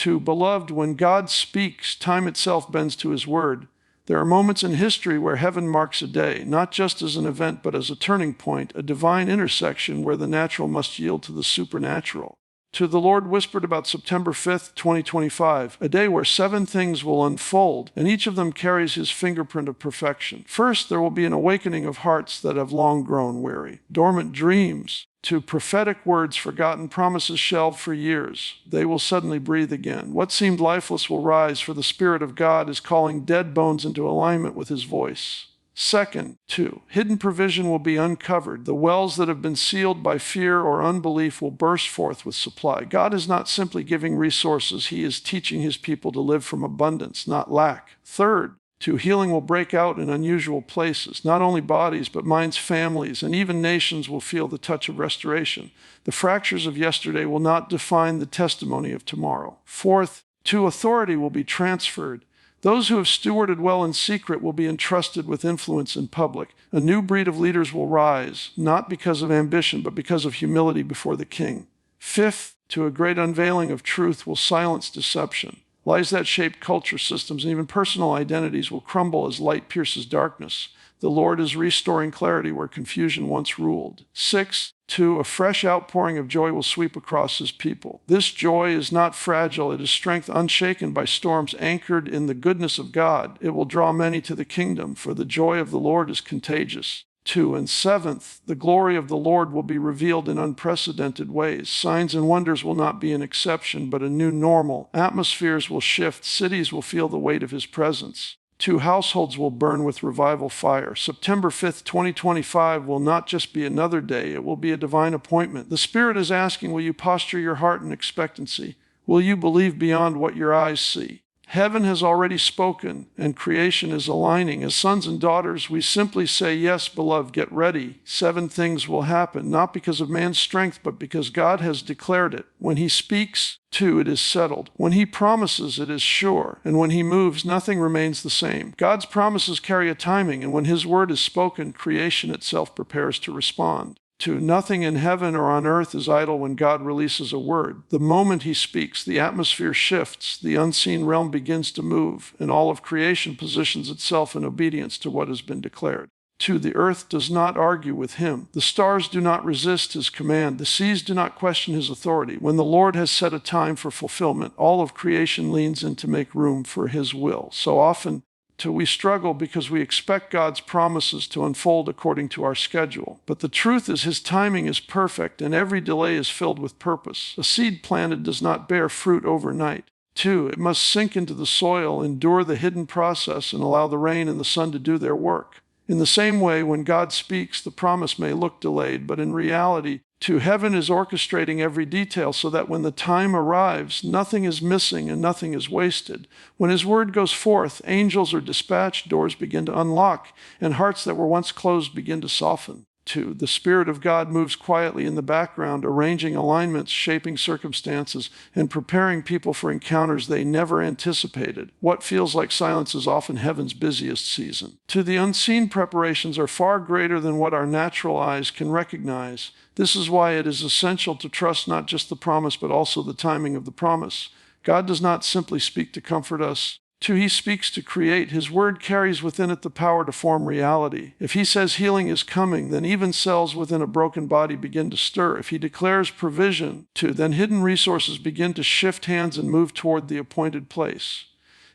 2. Beloved, when God speaks, time itself bends to his word. There are moments in history where heaven marks a day, not just as an event, but as a turning point, a divine intersection where the natural must yield to the supernatural. To the Lord whispered about September 5th, 2025, a day where 7 things will unfold, and each of them carries his fingerprint of perfection. First, there will be an awakening of hearts that have long grown weary, dormant dreams, to prophetic words, forgotten promises shelved for years. They will suddenly breathe again. What seemed lifeless will rise, for the Spirit of God is calling dead bones into alignment with his voice. Second, 2. Hidden provision will be uncovered. The wells that have been sealed by fear or unbelief will burst forth with supply. God is not simply giving resources. He is teaching his people to live from abundance, not lack. Third, 2. Healing will break out in unusual places. Not only bodies, but minds, families, and even nations will feel the touch of restoration. The fractures of yesterday will not define the testimony of tomorrow. Fourth, 2. Authority will be transferred. Those who have stewarded well in secret will be entrusted with influence in public. A new breed of leaders will rise, not because of ambition, but because of humility before the King. Fifth, 2. A great unveiling of truth will silence deception. Lies that shape culture systems and even personal identities will crumble as light pierces darkness. The Lord is restoring clarity where confusion once ruled. 6, 2. A fresh outpouring of joy will sweep across his people. This joy is not fragile. It is strength unshaken by storms, anchored in the goodness of God. It will draw many to the kingdom, for the joy of the Lord is contagious. 2. And seventh, the glory of the Lord will be revealed in unprecedented ways. Signs and wonders will not be an exception, but a new normal. Atmospheres will shift. Cities will feel the weight of his presence. 2. Households will burn with revival fire. September 5th, 2025 will not just be another day. It will be a divine appointment. The Spirit is asking, will you posture your heart in expectancy? Will you believe beyond what your eyes see? Heaven has already spoken, and creation is aligning. As sons and daughters, we simply say, yes, beloved, get ready. 7 things will happen, not because of man's strength, but because God has declared it. When he speaks, 2, it is settled. When he promises, it is sure. And when he moves, nothing remains the same. God's promises carry a timing, and when his word is spoken, creation itself prepares to respond. 2. Nothing in heaven or on earth is idle when God releases a word. The moment he speaks, the atmosphere shifts, the unseen realm begins to move, and all of creation positions itself in obedience to what has been declared. 2. The earth does not argue with him. The stars do not resist his command. The seas do not question his authority. When the Lord has set a time for fulfillment, all of creation leans in to make room for his will. So often, we struggle because we expect God's promises to unfold according to our schedule. But the truth is his timing is perfect, and every delay is filled with purpose. A seed planted does not bear fruit overnight. 2, it must sink into the soil, endure the hidden process, and allow the rain and the sun to do their work. In the same way, when God speaks, the promise may look delayed, but in reality, 2, heaven is orchestrating every detail so that when the time arrives, nothing is missing and nothing is wasted. When his word goes forth, angels are dispatched, doors begin to unlock, and hearts that were once closed begin to soften. 2, the Spirit of God moves quietly in the background, arranging alignments, shaping circumstances, and preparing people for encounters they never anticipated. What feels like silence is often heaven's busiest season. 2, the unseen preparations are far greater than what our natural eyes can recognize. This is why it is essential to trust not just the promise, but also the timing of the promise. God does not simply speak to comfort us. 2, he speaks to create. His word carries within it the power to form reality. If he says healing is coming, then even cells within a broken body begin to stir. If he declares provision, 2, then hidden resources begin to shift hands and move toward the appointed place.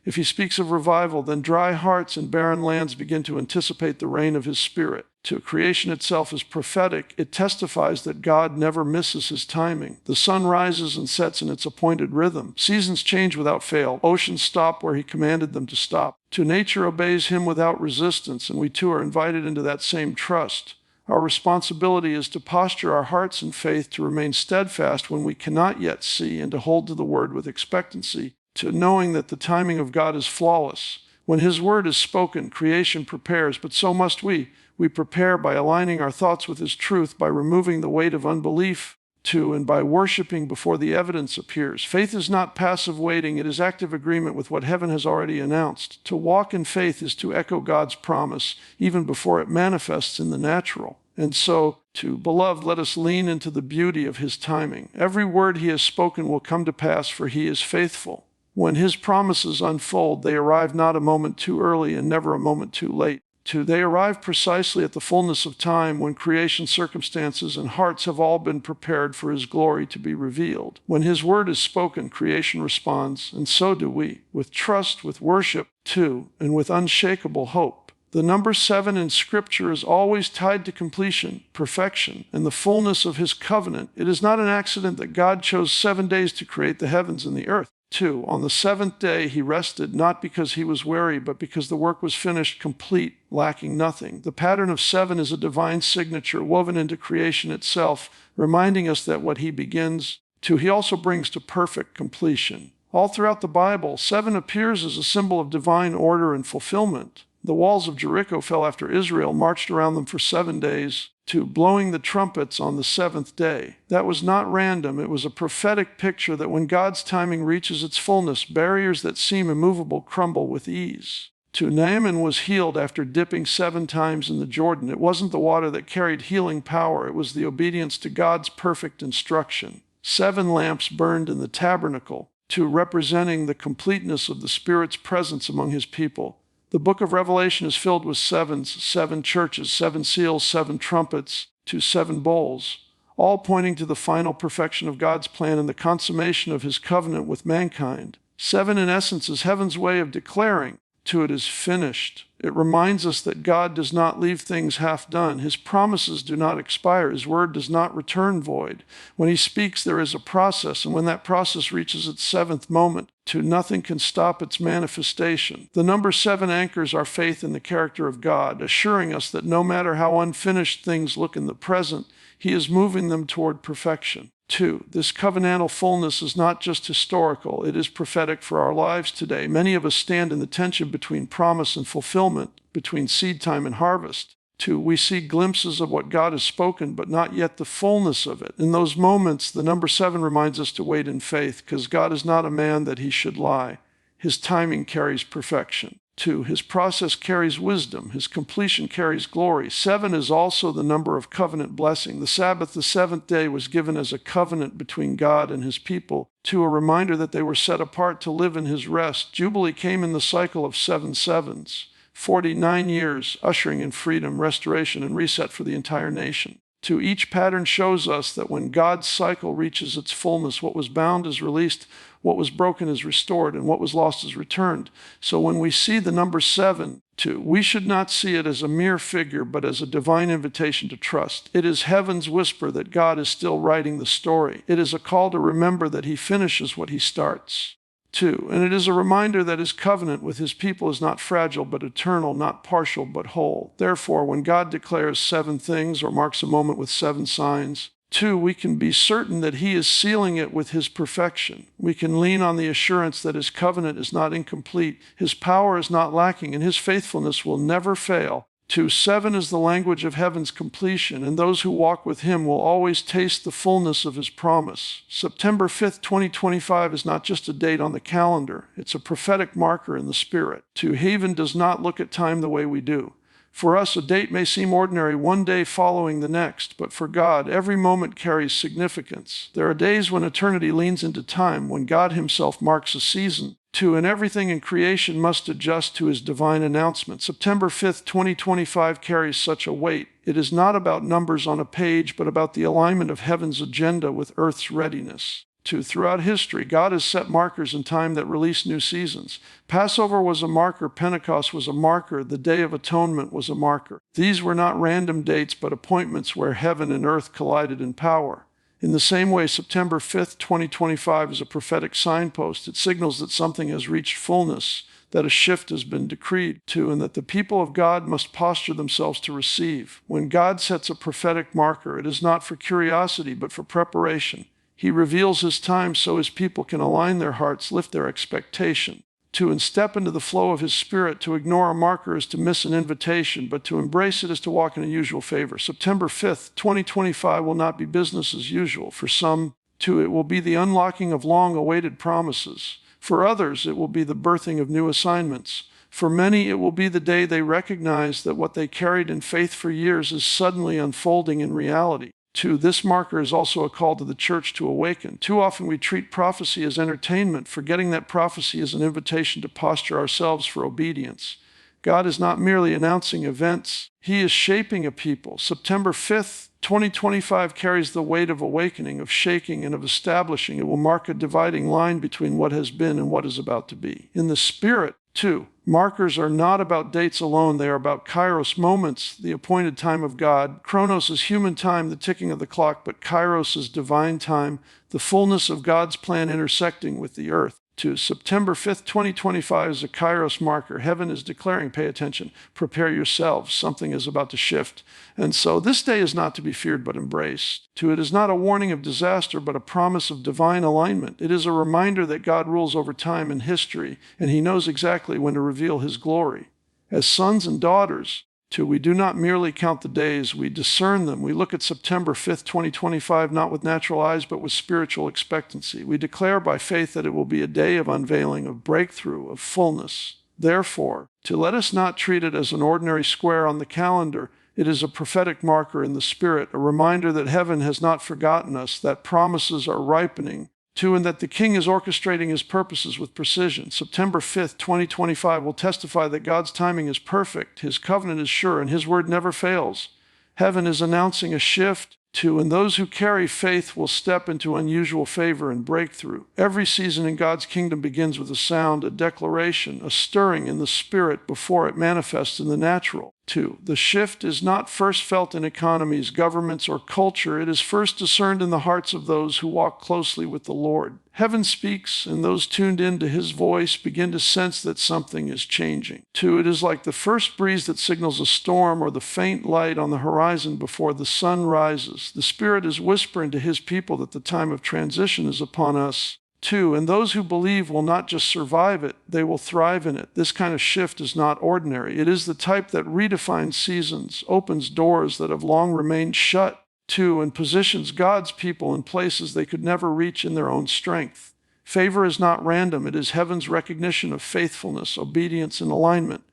If he speaks of revival, then dry hearts and barren lands begin to anticipate the reign of his Spirit. 2, creation itself is prophetic. It testifies that God never misses his timing. The sun rises and sets in its appointed rhythm. Seasons change without fail. Oceans stop where he commanded them to stop. 2, nature obeys him without resistance, and we too are invited into that same trust. Our responsibility is to posture our hearts in faith, to remain steadfast when we cannot yet see, and to hold to the word with expectancy, to knowing that the timing of God is flawless. When his word is spoken, creation prepares, but so must we. We prepare by aligning our thoughts with his truth, by removing the weight of unbelief, 2, and by worshiping before the evidence appears. Faith is not passive waiting, it is active agreement with what heaven has already announced. To walk in faith is to echo God's promise, even before it manifests in the natural. And so, beloved, let us lean into the beauty of his timing. Every word he has spoken will come to pass, for he is faithful. When his promises unfold, they arrive not a moment too early and never a moment too late. They arrive precisely at the fullness of time, when creation circumstances and hearts have all been prepared for his glory to be revealed. When his word is spoken, creation responds, and so do we, with trust, with worship, and with unshakable hope. The number 7 in Scripture is always tied to completion, perfection, and the fullness of his covenant. It is not an accident that God chose 7 days to create the heavens and the earth. 2. On the 7th day he rested, not because he was weary, but because the work was finished, complete, lacking nothing. The pattern of 7 is a divine signature woven into creation itself, reminding us that what he begins, he also brings to perfect completion. All throughout the Bible, 7 appears as a symbol of divine order and fulfillment. The walls of Jericho fell after Israel marched around them for 7 days, blowing the trumpets on the 7th day. That was not random. It was a prophetic picture that when God's timing reaches its fullness, barriers that seem immovable crumble with ease. Naaman was healed after dipping 7 times in the Jordan. It wasn't the water that carried healing power. It was the obedience to God's perfect instruction. 7 lamps burned in the tabernacle, representing the completeness of the Spirit's presence among his people. The book of Revelation is filled with 7s, 7 churches, 7 seals, 7 trumpets, 7 bowls, all pointing to the final perfection of God's plan and the consummation of his covenant with mankind. 7, in essence, is heaven's way of declaring, it is finished. It reminds us that God does not leave things half done. His promises do not expire. His word does not return void. When he speaks, there is a process, and when that process reaches its 7th moment, nothing can stop its manifestation. The number 7 anchors our faith in the character of God, assuring us that no matter how unfinished things look in the present, he is moving them toward perfection. 2. This covenantal fullness is not just historical, it is prophetic for our lives today. Many of us stand in the tension between promise and fulfillment, between seed time and harvest. 2. We see glimpses of what God has spoken, but not yet the fullness of it. In those moments, the number 7 reminds us to wait in faith, because God is not a man that he should lie. His timing carries perfection. 2. His process carries wisdom. His completion carries glory. 7 is also the number of covenant blessing. The Sabbath, the 7th day, was given as a covenant between God and his people, a reminder that they were set apart to live in his rest. Jubilee came in the cycle of 7 sevens, 49 years, ushering in freedom, restoration, and reset for the entire nation. 2. Each pattern shows us that when God's cycle reaches its fullness, what was bound is released, what was broken is restored, and what was lost is returned. So when we see the number 7, we should not see it as a mere figure, but as a divine invitation to trust. It is heaven's whisper that God is still writing the story. It is a call to remember that he finishes what he starts. 2. And it is a reminder that his covenant with his people is not fragile but eternal, not partial but whole. Therefore, when God declares 7 things or marks a moment with 7 signs, 2, we can be certain that he is sealing it with his perfection. We can lean on the assurance that his covenant is not incomplete, his power is not lacking, and his faithfulness will never fail. 7 is the language of heaven's completion, and those who walk with him will always taste the fullness of his promise. September 5th, 2025 is not just a date on the calendar. It's a prophetic marker in the spirit. Haven does not look at time the way we do. For us, a date may seem ordinary, one day following the next, but for God, every moment carries significance. There are days when eternity leans into time, when God himself marks a season. And everything in creation must adjust to his divine announcement. September 5th, 2025 carries such a weight. It is not about numbers on a page, but about the alignment of heaven's agenda with earth's readiness. Throughout history, God has set markers in time that release new seasons. Passover was a marker, Pentecost was a marker, the Day of Atonement was a marker. These were not random dates, but appointments where heaven and earth collided in power. In the same way, September 5th, 2025 is a prophetic signpost. It signals that something has reached fullness, that a shift has been decreed and that the people of God must posture themselves to receive. When God sets a prophetic marker, it is not for curiosity, but for preparation. He reveals his time so his people can align their hearts, lift their expectation. And step into the flow of his spirit. To ignore a marker is to miss an invitation, but to embrace it is to walk in unusual favor. September 5th, 2025 will not be business as usual. For some, it will be the unlocking of long-awaited promises. For others, it will be the birthing of new assignments. For many, it will be the day they recognize that what they carried in faith for years is suddenly unfolding in reality. 2. This marker is also a call to the church to awaken. Too often we treat prophecy as entertainment, forgetting that prophecy is an invitation to posture ourselves for obedience. God is not merely announcing events, He is shaping a people. September 5th, 2025 carries the weight of awakening, of shaking, and of establishing. It will mark a dividing line between what has been and what is about to be. In the spirit, 2. Markers are not about dates alone. They are about kairos, moments, the appointed time of God. Chronos is human time, the ticking of the clock, but kairos is divine time, the fullness of God's plan intersecting with the earth. 2. September 5th, 2025 is a kairos marker. Heaven is declaring, pay attention, prepare yourselves, something is about to shift. And so this day is not to be feared but embraced. 2. It is not a warning of disaster but a promise of divine alignment. It is a reminder that God rules over time and history, and He knows exactly when to reveal His glory. As sons and daughters, 2. We do not merely count the days, we discern them. We look at September 5th, 2025, not with natural eyes, but with spiritual expectancy. We declare by faith that it will be a day of unveiling, of breakthrough, of fullness. Therefore, let us not treat it as an ordinary square on the calendar. It is a prophetic marker in the spirit, a reminder that heaven has not forgotten us, that promises are ripening. 2. And that the King is orchestrating His purposes with precision. September 5th, 2025 will testify that God's timing is perfect, His covenant is sure, and His word never fails. Heaven is announcing a shift. 2. And those who carry faith will step into unusual favor and breakthrough. Every season in God's kingdom begins with a sound, a declaration, a stirring in the spirit before it manifests in the natural. 2. The shift is not first felt in economies, governments, or culture. It is first discerned in the hearts of those who walk closely with the Lord. Heaven speaks, and those tuned in to His voice begin to sense that something is changing. 2. It is like the first breeze that signals a storm or the faint light on the horizon before the sun rises. The Spirit is whispering to His people that the time of transition is upon us. 2. And those who believe will not just survive it, they will thrive in it. This kind of shift is not ordinary. It is the type that redefines seasons, opens doors that have long remained shut. 2. And positions God's people in places they could never reach in their own strength. Favor is not random. It is heaven's recognition of faithfulness, obedience, and alignment.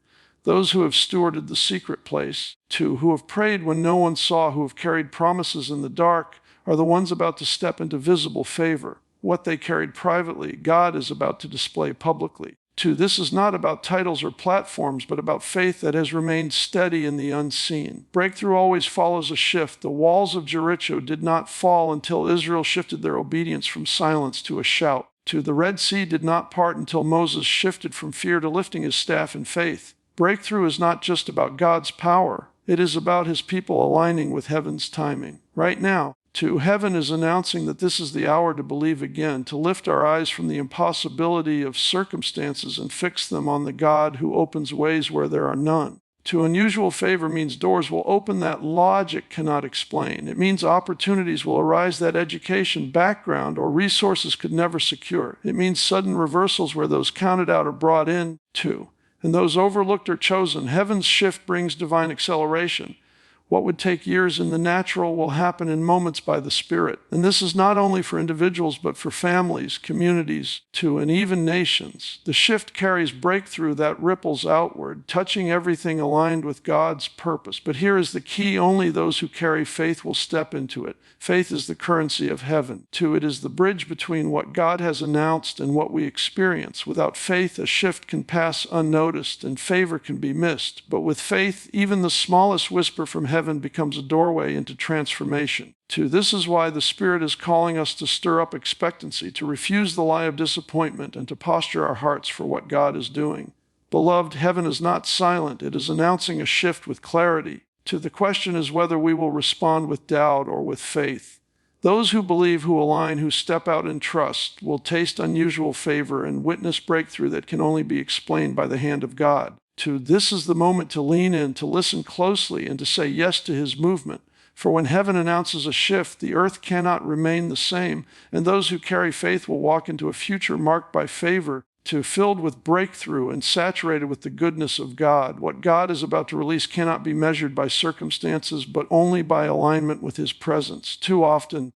Those who have stewarded the secret place, 2. Who have prayed when no one saw, who have carried promises in the dark, are the ones about to step into visible favor. What they carried privately, God is about to display publicly. 2. This is not about titles or platforms, but about faith that has remained steady in the unseen. Breakthrough always follows a shift. The walls of Jericho did not fall until Israel shifted their obedience from silence to a shout. 2. The Red Sea did not part until Moses shifted from fear to lifting his staff in faith. Breakthrough is not just about God's power. It is about His people aligning with heaven's timing. Right now, 2. Heaven is announcing that this is the hour to believe again, to lift our eyes from the impossibility of circumstances and fix them on the God who opens ways where there are none. 2. Unusual favor means doors will open that logic cannot explain. It means opportunities will arise that education, background, or resources could never secure. It means sudden reversals where those counted out are brought in. 2. And those overlooked are chosen. Heaven's shift brings divine acceleration. What would take years in the natural will happen in moments by the Spirit. And this is not only for individuals, but for families, communities, and even nations. The shift carries breakthrough that ripples outward, touching everything aligned with God's purpose. But here is the key: only those who carry faith will step into it. Faith is the currency of heaven. 2. It is the bridge between what God has announced and what we experience. Without faith, a shift can pass unnoticed and favor can be missed. But with faith, even the smallest whisper from heaven becomes a doorway into transformation. 2. This is why the Spirit is calling us to stir up expectancy, to refuse the lie of disappointment, and to posture our hearts for what God is doing. Beloved, heaven is not silent. It is announcing a shift with clarity. 2. The question is whether we will respond with doubt or with faith. Those who believe, who align, who step out in trust, will taste unusual favor and witness breakthrough that can only be explained by the hand of God. 2. This is the moment to lean in, to listen closely, and to say yes to His movement. For when heaven announces a shift, the earth cannot remain the same, and those who carry faith will walk into a future marked by favor, filled with breakthrough and saturated with the goodness of God. What God is about to release cannot be measured by circumstances, but only by alignment with His presence. Too often,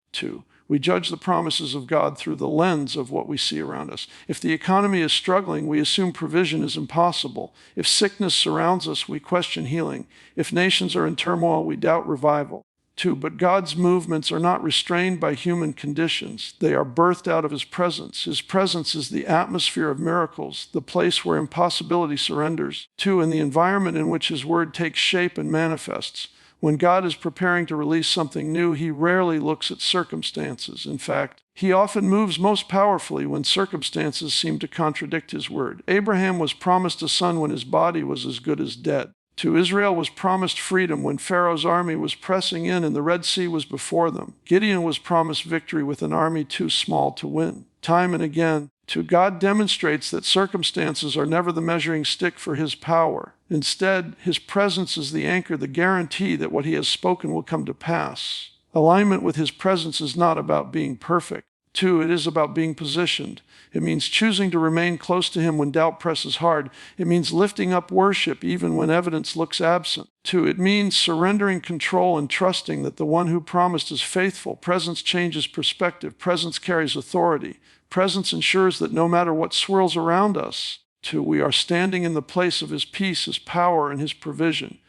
We judge the promises of God through the lens of what we see around us. If the economy is struggling, we assume provision is impossible. If sickness surrounds us, we question healing. If nations are in turmoil, we doubt revival. 2. But God's movements are not restrained by human conditions. They are birthed out of His presence. His presence is the atmosphere of miracles, the place where impossibility surrenders. 2. In the environment in which His word takes shape and manifests. When God is preparing to release something new, He rarely looks at circumstances. In fact, He often moves most powerfully when circumstances seem to contradict His word. Abraham was promised a son when his body was as good as dead. To Israel was promised freedom when Pharaoh's army was pressing in and the Red Sea was before them. Gideon was promised victory with an army too small to win. Time and again, God demonstrates that circumstances are never the measuring stick for His power. Instead, His presence is the anchor, the guarantee that what He has spoken will come to pass. Alignment with His presence is not about being perfect. 2, it is about being positioned. It means choosing to remain close to Him when doubt presses hard. It means lifting up worship even when evidence looks absent. 2, it means surrendering control and trusting that the one who promised is faithful. Presence changes perspective. Presence carries authority. Presence ensures that no matter what swirls around us, 2, we are standing in the place of His peace, His power, and His provision.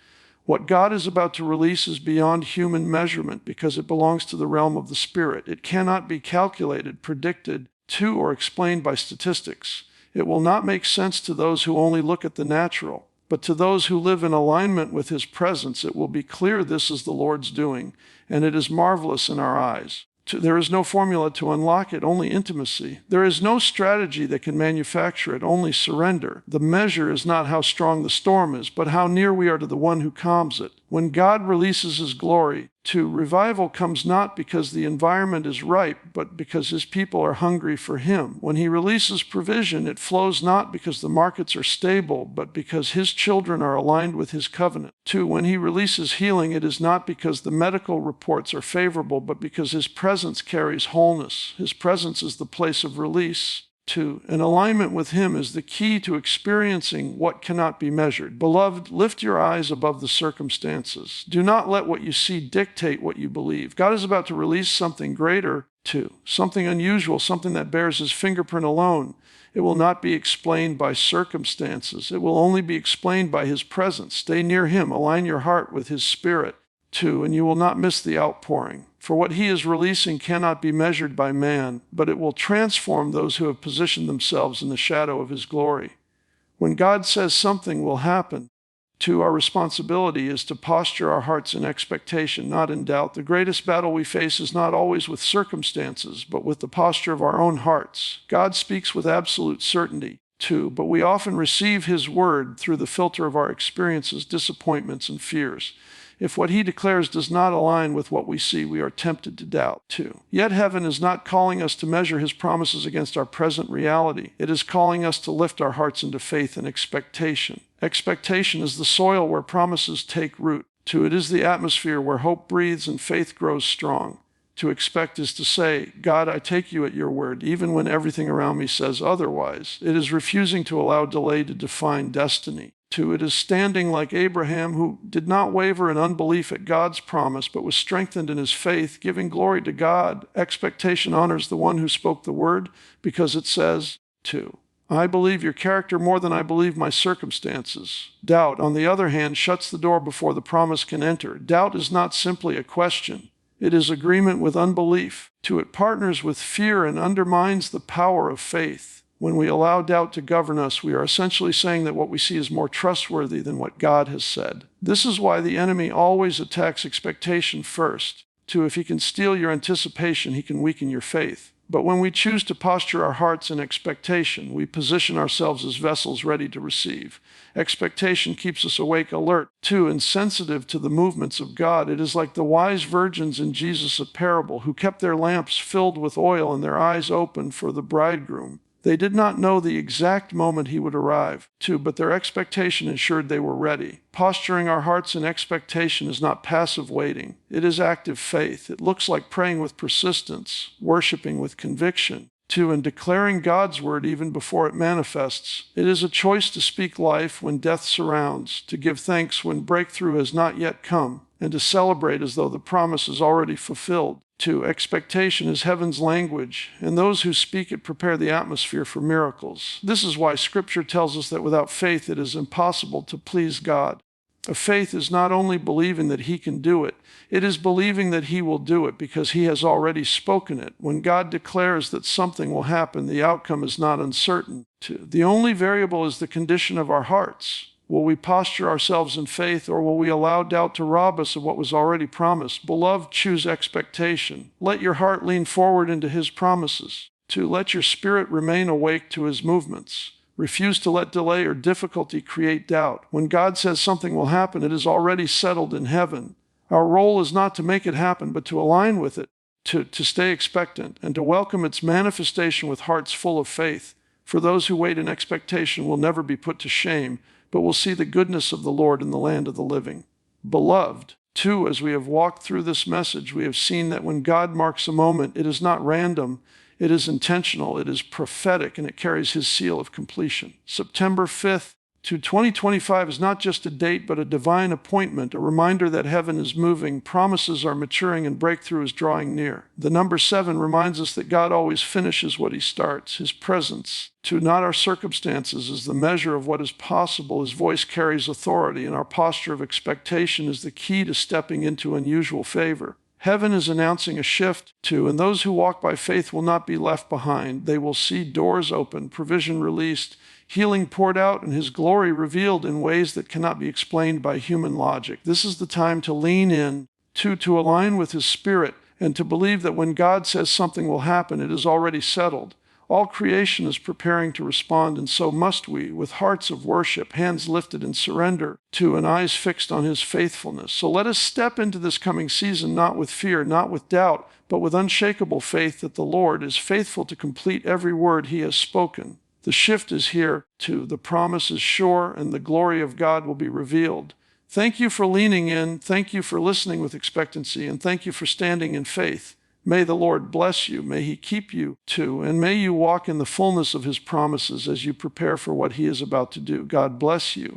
What God is about to release is beyond human measurement because it belongs to the realm of the Spirit. It cannot be calculated, predicted, or explained by statistics. It will not make sense to those who only look at the natural. But to those who live in alignment with His presence, it will be clear this is the Lord's doing, and it is marvelous in our eyes. There is no formula to unlock it, only intimacy. There is no strategy that can manufacture it, only surrender. The measure is not how strong the storm is, but how near we are to the one who calms it. When God releases His glory, revival comes not because the environment is ripe, but because His people are hungry for Him. When He releases provision, it flows not because the markets are stable, but because His children are aligned with His covenant. 2, when He releases healing, it is not because the medical reports are favorable, but because His presence carries wholeness. His presence is the place of release. 2, an alignment with Him is the key to experiencing what cannot be measured. Beloved, lift your eyes above the circumstances. Do not let what you see dictate what you believe. God is about to release something greater, 2, something unusual, something that bears His fingerprint alone. It will not be explained by circumstances. It will only be explained by His presence. Stay near Him. Align your heart with His Spirit, 2, and you will not miss the outpouring. For what He is releasing cannot be measured by man, but it will transform those who have positioned themselves in the shadow of His glory. When God says something will happen, 2, our responsibility is to posture our hearts in expectation, not in doubt. The greatest battle we face is not always with circumstances, but with the posture of our own hearts. God speaks with absolute certainty, 2, but we often receive His word through the filter of our experiences, disappointments, and fears. If what He declares does not align with what we see, we are tempted to doubt, 2. Yet heaven is not calling us to measure His promises against our present reality. It is calling us to lift our hearts into faith and expectation. Expectation is the soil where promises take root. 2, it is the atmosphere where hope breathes and faith grows strong. To expect is to say, God, I take You at Your word, even when everything around me says otherwise. It is refusing to allow delay to define destiny. 2, it is standing like Abraham, who did not waver in unbelief at God's promise, but was strengthened in his faith, giving glory to God. Expectation honors the one who spoke the word, because it says, 2, I believe Your character more than I believe my circumstances. Doubt, on the other hand, shuts the door before the promise can enter. Doubt is not simply a question. It is agreement with unbelief. 2, it partners with fear and undermines the power of faith. When we allow doubt to govern us, we are essentially saying that what we see is more trustworthy than what God has said. This is why the enemy always attacks expectation first. 2, if he can steal your anticipation, he can weaken your faith. But when we choose to posture our hearts in expectation, we position ourselves as vessels ready to receive. Expectation keeps us awake, alert, 2, and sensitive to the movements of God. It is like the wise virgins in Jesus' parable who kept their lamps filled with oil and their eyes open for the bridegroom. They did not know the exact moment He would arrive, 2, but their expectation ensured they were ready. Posturing our hearts in expectation is not passive waiting. It is active faith. It looks like praying with persistence, worshiping with conviction, 2, and declaring God's word even before it manifests. It is a choice to speak life when death surrounds, to give thanks when breakthrough has not yet come, and to celebrate as though the promise is already fulfilled. 2. Expectation is heaven's language, and those who speak it prepare the atmosphere for miracles. This is why Scripture tells us that without faith it is impossible to please God. A faith is not only believing that He can do it, it is believing that He will do it because He has already spoken it. When God declares that something will happen, the outcome is not uncertain. 2. The only variable is the condition of our hearts. Will we posture ourselves in faith, or will we allow doubt to rob us of what was already promised? Beloved, choose expectation. Let your heart lean forward into His promises. 2. Let your spirit remain awake to His movements. Refuse to let delay or difficulty create doubt. When God says something will happen, it is already settled in heaven. Our role is not to make it happen, but to align with it, to stay expectant, and to welcome its manifestation with hearts full of faith. For those who wait in expectation will never be put to shame, but will see the goodness of the Lord in the land of the living. Beloved, too, as we have walked through this message, we have seen that when God marks a moment, it is not random, it is intentional, it is prophetic, and it carries His seal of completion. September 5th to 2025 is not just a date, but a divine appointment, a reminder that heaven is moving, promises are maturing, and breakthrough is drawing near. The number 7 reminds us that God always finishes what He starts. His presence, to not our circumstances, is the measure of what is possible. His voice carries authority, and our posture of expectation is the key to stepping into unusual favor. Heaven is announcing a shift too, and those who walk by faith will not be left behind. They will see doors open, provision released, healing poured out, and His glory revealed in ways that cannot be explained by human logic. This is the time to lean in, to align with His Spirit, and to believe that when God says something will happen, it is already settled. All creation is preparing to respond, and so must we, with hearts of worship, hands lifted in surrender to, and eyes fixed on His faithfulness. So let us step into this coming season not with fear, not with doubt, but with unshakable faith that the Lord is faithful to complete every word He has spoken. The shift is here, too. The promise is sure, and the glory of God will be revealed. Thank you for leaning in. Thank you for listening with expectancy, and thank you for standing in faith. May the Lord bless you. May He keep you too, and may you walk in the fullness of His promises as you prepare for what He is about to do. God bless you.